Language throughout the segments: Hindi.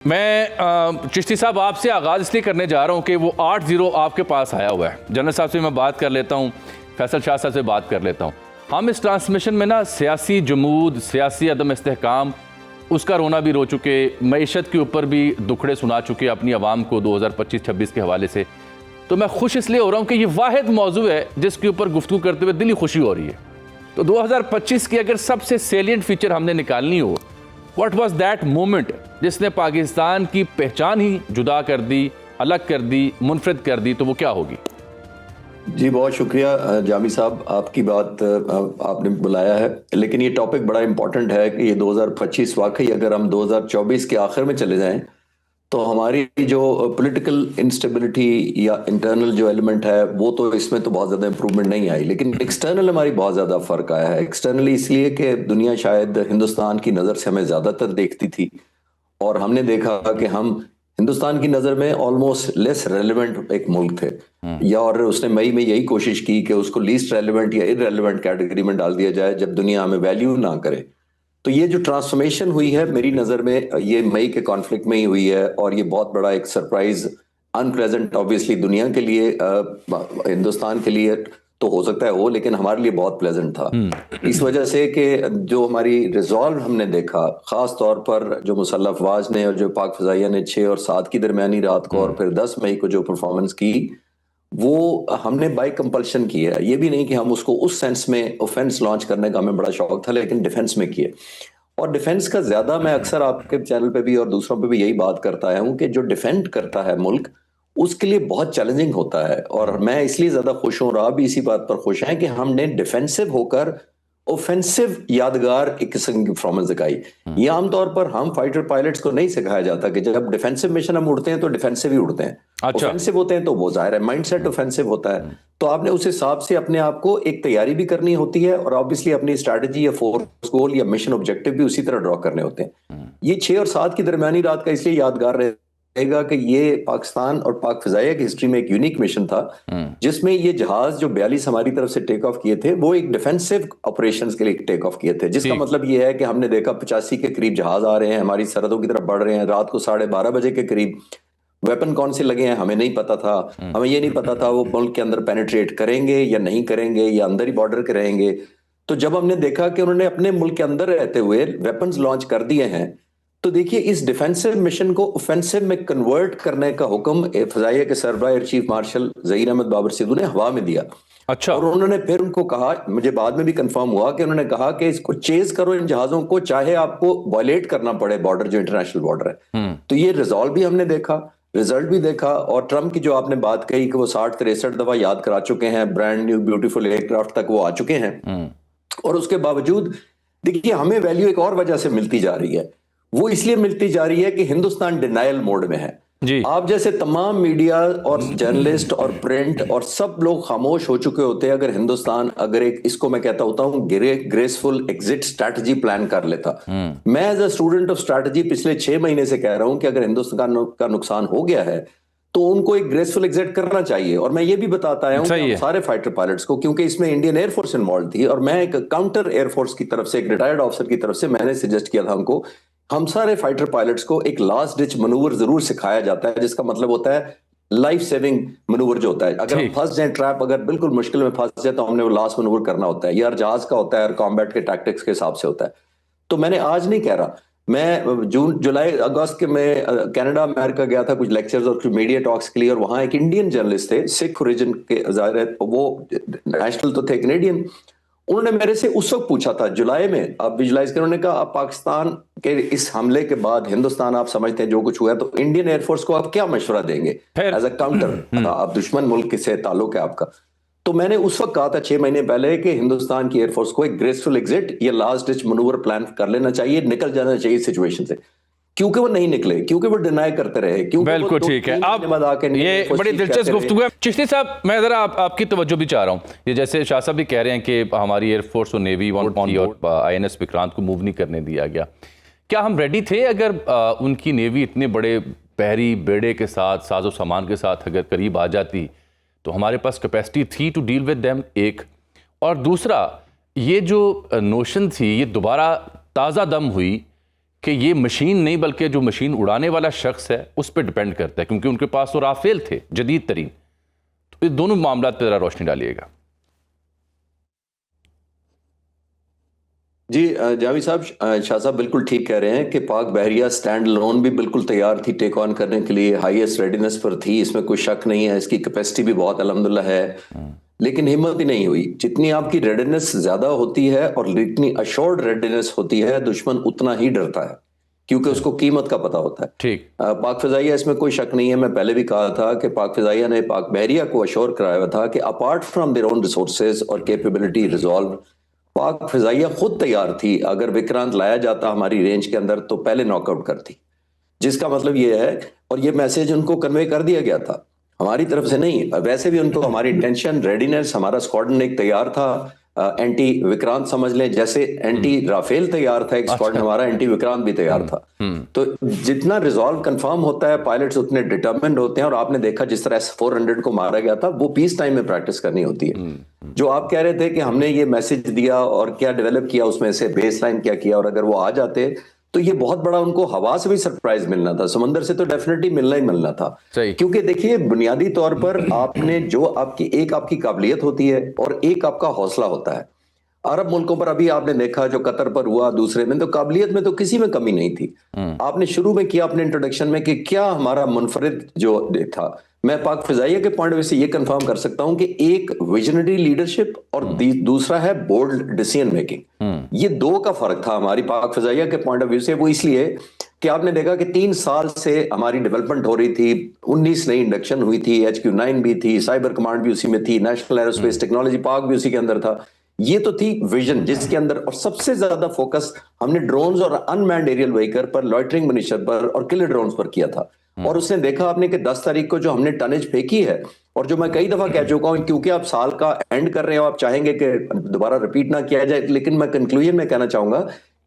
मैं चिश्ती साहब आपसे आगाज़ इसलिए करने जा रहा हूँ कि वो 8-0 आपके पास आया हुआ है। जनरल साहब से मैं बात कर लेता हूँ, फैसल शाह साहब से बात कर लेता हूँ। हम इस ट्रांसमिशन में ना सियासी जमूद, सियासी अदम इस्तेहकाम, उसका रोना भी रो चुके, मईशत के ऊपर भी दुखड़े सुना चुके अपनी आवाम को 2025-26 के हवाले से। तो मैं खुश इसलिए हो रहा हूँ कि ये वाहिद मौजू है जिसके ऊपर गुफ्तगू करते हुए दिली खुशी हो रही है। तो 2025 की अगर सबसे सेलिएंट फीचर हमने निकालनी हो, व्हाट वाज दैट मोमेंट जिसने पाकिस्तान की पहचान ही जुदा कर दी, अलग कर दी, मुनफरिद कर दी, तो वो क्या होगी? जी बहुत शुक्रिया जामी साहब, आपकी बात आपने बुलाया है। लेकिन ये टॉपिक बड़ा इंपॉर्टेंट है कि ये 2025 वाकई अगर हम 2024 के आखिर में चले जाएं तो हमारी जो पॉलिटिकल इंस्टेबिलिटी या इंटरनल जो एलिमेंट है वो तो इसमें तो बहुत ज़्यादा इंप्रूवमेंट नहीं आई, लेकिन एक्सटर्नल हमारी बहुत ज़्यादा फ़र्क आया है। एक्सटर्नली इसलिए कि दुनिया शायद हिंदुस्तान की नज़र से हमें ज़्यादातर देखती थी और हमने देखा कि हम हिंदुस्तान की नज़र में ऑलमोस्ट लेस रेलिवेंट एक मुल्क थे, या और उसने मई में यही कोशिश की कि उसको लीस्ट रेलिवेंट या इररेलेवेंट कैटेगरी में डाल दिया जाए जब दुनिया हमें वैल्यू ना करे। तो ये जो ट्रांसफॉर्मेशन हुई है मेरी नज़र में ये मई के कॉन्फ्लिक्ट में ही हुई है और ये बहुत बड़ा एक सरप्राइज, अनप्रेजेंट ऑब्वियसली दुनिया के लिए, हिंदुस्तान के लिए तो हो सकता है हो, लेकिन हमारे लिए बहुत प्लेजेंट था इस वजह से कि जो हमारी रिजॉल्व हमने देखा, खास तौर पर जो मुसल्लफ अफवाज ने और जो पाक फ़ज़ाइया ने 6 और 7 की दरमियानी रात को और फिर 10 मई को जो परफॉर्मेंस की, वो हमने बाय कंपल्शन की है। ये भी नहीं कि हम उसको उस सेंस में ऑफेंस लॉन्च करने का हमें बड़ा शौक था, लेकिन डिफेंस में किए। और डिफेंस का ज्यादा मैं अक्सर आपके चैनल पे भी और दूसरों पे भी यही बात करता आया हूं कि जो डिफेंड करता है मुल्क उसके लिए बहुत चैलेंजिंग होता है, और मैं इसलिए ज्यादा खुश हूं और आप भी इसी बात पर खुश हैं कि हमने डिफेंसिव होकर ऑफेंसिव यादगार एक किस्म की परफॉर्मेंस दिखाई। ये आमतौर पर हम फाइटर पायलट्स को नहीं सिखाया जाता कि जब डिफेंसिव मिशन हम उड़ते हैं तो डिफेंसिव ही उड़ते हैं। अच्छा। ऑफेंसिव होते हैं तो वो जाहिर है माइंडसेट ऑफेंसिव होता है, तो आपने उस हिसाब से अपने आप को एक तैयारी भी करनी होती है और ऑब्वियसली अपनी स्ट्रैटेजी या फोर्स गोल या मिशन ऑब्जेक्टिव भी उसी तरह ड्रॉ करने होते हैं। ये 6 और 7 की दरमियानी रात का इसलिए यादगार रहेगा कि ये पाकिस्तान और पाक फिजाइया की हिस्ट्री में एक यूनिक मिशन था जिसमें ये जहाज जो 42 हमारी तरफ से टेक ऑफ किए थे वो एक डिफेंसिव ऑपरेशंस के लिए टेक ऑफ किए थे, जिसका मतलब ये है कि हमने देखा 85 के करीब जहाज आ रहे हैं, हमारी सरहदों की तरफ बढ़ रहे हैं। रात को 12:30 बजे के करीब वेपन कौन से लगे हैं हमें नहीं पता था। हमें ये नहीं पता था वो मुल्क के अंदर पेनिट्रेट करेंगे या नहीं करेंगे या अंदर ही बॉर्डर के रहेंगे। तो जब हमने देखा कि उन्होंने अपने मुल्क के अंदर रहते हुए वेपन्स लॉन्च कर दिए हैं, तो देखिए इस डिफेंसिव मिशन को ऑफेंसिव में कन्वर्ट करने का हुक्म फ़ज़ाइया के सरबराह air chief marshal Zaheer Ahmed Babar Sidhu ने हवा में दिया। अच्छा। और उन्होंने फिर उनको कहा, मुझे बाद में भी कंफर्म हुआ कि उन्होंने कहा कि इसको चेज करो इन जहाजों को, चाहे आपको वायलेट करना पड़े बॉर्डर, जो इंटरनेशनल बॉर्डर है। तो ये रिजॉल्व भी हमने देखा, रिजल्ट भी देखा, और ट्रंप की जो आपने बात कही कि वो 60-63 दफा याद करा चुके हैं, ब्रांड न्यू ब्यूटीफुल एयरक्राफ्ट तक वो आ चुके हैं। और उसके बावजूद देखिए हमें वैल्यू एक और वजह से मिलती जा रही है। वो इसलिए मिलती जा रही है कि हिंदुस्तान डिनायल मोड में है। जी। आप जैसे तमाम मीडिया और जर्नलिस्ट और प्रिंट और सब लोग खामोश हो चुके होते हैं अगर हिंदुस्तान अगर एक, इसको मैं कहता होता हूँ, ग्रेसफुल एग्जिट स्ट्रैटेजी प्लान कर लेता। मैं as a student of strategy पिछले 6 महीने से कह रहा हूं कि अगर हिंदुस्तान का नुकसान हो गया है तो उनको एक ग्रेसफुल एग्जिट करना चाहिए। और मैं ये भी बताता आया हूं सारे फाइटर पायलट्स को, क्योंकि इसमें इंडियन एयरफोर्स इन्वॉल्व थी और मैं एक काउंटर एयरफोर्स की तरफ से, एक रिटायर्ड ऑफिसर की तरफ से मैंने सजेस्ट किया था उनको, हम सारे फाइटर पायलट्स को एक लास्ट डिच मनूवर जरूर सिखाया जाता है, जिसका मतलब होता है लाइफ सेविंग मनूवर जो होता है। अगर हम फंस जाए, ट्रैप अगर बिल्कुल मुश्किल में फंस जाए, तो हमने वो लास्ट मनूवर करना होता है। यार जहाज का होता है और कॉम्बैट के टैक्टिक्स के हिसाब से होता है। तो मैंने आज नहीं कह रहा, मैं जून जुलाई अगस्त के में कनाडा अमेरिका गया था कुछ लेक्चर्स और कुछ मीडिया टॉक्स के लिए, और वहां एक इंडियन जर्नलिस्ट थे, सिख ओरिजिन के, वो नेशनल तो थे कैनेडियन। उन्होंने मेरे से उस वक्त पूछा था जुलाई में, आप विजुलाइज करें, उन्होंने कहा आप पाकिस्तान के इस हमले के बाद हिंदुस्तान आप समझते हैं जो कुछ हुआ, तो इंडियन एयरफोर्स को आप क्या मशवरा देंगे एज अ काउंटर, आप दुश्मन मुल्क से ताल्लुक है आपका। तो मैंने उस वक्त कहा था 6 महीने पहले कि हिंदुस्तान की एयरफोर्स को एक ग्रेसफुल एग्जिट या लास्ट डिच मनूवर प्लान कर लेना चाहिए, निकल जाना चाहिए सिचुएशन से। क्योंकि वो नहीं निकले, क्योंकि वो डिनाई करते रहे, क्योंकि बिल्कुल ठीक है। अब ये बड़ी दिलचस्प गुफ्तगू है। चिश्ती साहब, मैं जरा आपकी तवज्जो भी चाह रहा हूँ। ये जैसे शाह साहब भी कह रहे हैं कि हमारी एयरफोर्स और नेवी और INS विक्रांत को मूव नहीं करने दिया गया। क्या हम रेडी थे अगर उनकी नेवी इतने बड़े बहरी बेड़े के साथ, साजो सामान के साथ अगर करीब आ जाती, तो हमारे पास कैपेसिटी थी टू डील विद देम, एक। और दूसरा, ये जो नोशन थी ये दोबारा ताज़ा दम हुई कि ये मशीन नहीं बल्कि जो मशीन उड़ाने वाला शख्स है उस पर डिपेंड करता है, क्योंकि उनके पास तो राफेल थे जदीद तरीन। तो इस दोनों मामला पर जरा रोशनी डालिएगा। जी जावी साहब, शाह साहब बिल्कुल ठीक कह रहे हैं कि पाक बहरिया स्टैंड लोन भी बिल्कुल तैयार थी टेक ऑन करने के लिए, हाईएस्ट रेडीनेस पर थी, इसमें कोई शक नहीं है। इसकी कैपेसिटी भी बहुत अल्हम्दुलिल्लाह है, लेकिन हिम्मत ही नहीं हुई। जितनी आपकी रेडीनेस ज्यादा होती है और जितनी अश्योर्ड रेडीनेस होती है, दुश्मन उतना ही डरता है, क्योंकि उसको कीमत का पता होता है। ठीक। पाक फिजाइया, इसमें कोई शक नहीं है, मैं पहले भी कहा था कि पाक फिजाइया ने पाक बहरिया को अश्योर कराया हुआ था कि apart from their own resources और कैपेबिलिटी रिजॉल्व, पाक फिजाइया खुद तैयार थी, अगर विक्रांत लाया जाता हमारी रेंज के अंदर तो पहले नॉकआउट करती। जिसका मतलब ये है, और ये मैसेज उनको कन्वे कर दिया गया था हमारी तरफ से नहीं, वैसे भी उनको हमारी इंटेंशन, रेडीनेस, हमारा स्क्वाड्रन एक तैयार था, एंटी विक्रांत समझ लें, जैसे एंटी राफेल तैयार था एक स्क्वाड्रन हमारा, एंटी विक्रांत भी तैयार था। तो जितना रिजॉल्व कंफर्म होता है, पायलट्स उतने डिटर्मिन्ड होते हैं। और आपने देखा जिस तरह S-400 को मारा गया था, वो पीस टाइम में प्रैक्टिस करनी होती है। जो आप कह रहे थे कि हमने ये मैसेज दिया और क्या डेवलप किया, उसमें से बेसलाइन क्या किया, और अगर वो आ जाते तो ये बहुत बड़ा उनको हवा से भी सरप्राइज मिलना था, समंदर से तो डेफिनेटली मिलना ही मिलना था। सही। क्योंकि देखिए, बुनियादी तौर पर आपने जो आपकी काबिलियत होती है और एक आपका हौसला होता है। अरब मुल्कों पर अभी आपने देखा, जो कतर पर हुआ, दूसरे में, तो काबिलियत में तो किसी में कमी नहीं थी। आपने शुरू में किया अपने इंट्रोडक्शन में कि क्या हमारा मुनफरिद जो था, मैं पाक फिजाइया के पॉइंट ऑफ व्यू से ये कंफर्म कर सकता हूं कि एक विजनरी लीडरशिप और दूसरा है बोल्ड डिसीजन मेकिंग। ये दो का फर्क था हमारी पाक फिजाइया के पॉइंट ऑफ व्यू से। वो इसलिए कि आपने देखा कि 3 साल से हमारी डेवलपमेंट हो रही थी, 19 नई इंडक्शन हुई थी, HQ-9 भी थी, साइबर कमांड भी उसी में थी, नेशनल एरोस्पेस टेक्नोलॉजी पार्क भी उसी के अंदर था। ये तो थी विजन जिसके अंदर, और सबसे ज्यादा फोकस हमने ड्रोन्स और अनमैन्ड एरियल व्हीकल पर, लॉइटरिंग मनीशर पर और किलर ड्रोन्स पर किया था। और उसने देखा आपने कि 10 तारीख को जो हमने टनेज फेंकी है, और जो मैं कई दफा कह चुका हूं, क्योंकि आप साल का एंड कर रहे हो, आप चाहेंगे कि दोबारा रिपीट ना किया जाए, लेकिन मैं कंक्लूजन में कहना चाहूंगा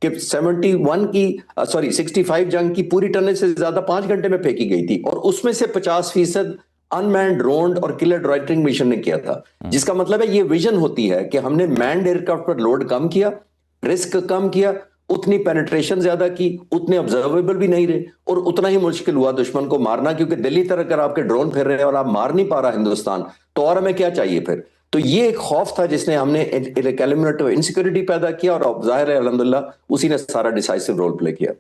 कि 65 जंग की पूरी टनेज से ज्यादा 5 घंटे में फेंकी गई थी, और उसमें से 50% अनमैन्ड ड्रोन और किलर ड्राइटिंग मिशन ने किया था। जिसका मतलब है, ये विजन होती है कि हमने मैन्ड एयरक्राफ्ट पर लोड कम किया, रिस्क कम किया, उतनी पेनिट्रेशन ज्यादा की, उतने ऑब्जर्वेबल भी नहीं रहे, और उतना ही मुश्किल हुआ दुश्मन को मारना, क्योंकि दिल्ली तरफ अगर आपके ड्रोन फिर रहे हैं और आप मार नहीं पा रहा हिंदुस्तान, तो और हमें क्या चाहिए फिर। तो ये एक खौफ था जिसने हमने इनसिक्योरिटी पैदा किया, और जाहिर है अल्हम्दुलिल्लाह उसी ने सारा डिसाइसिव रोल प्ले किया।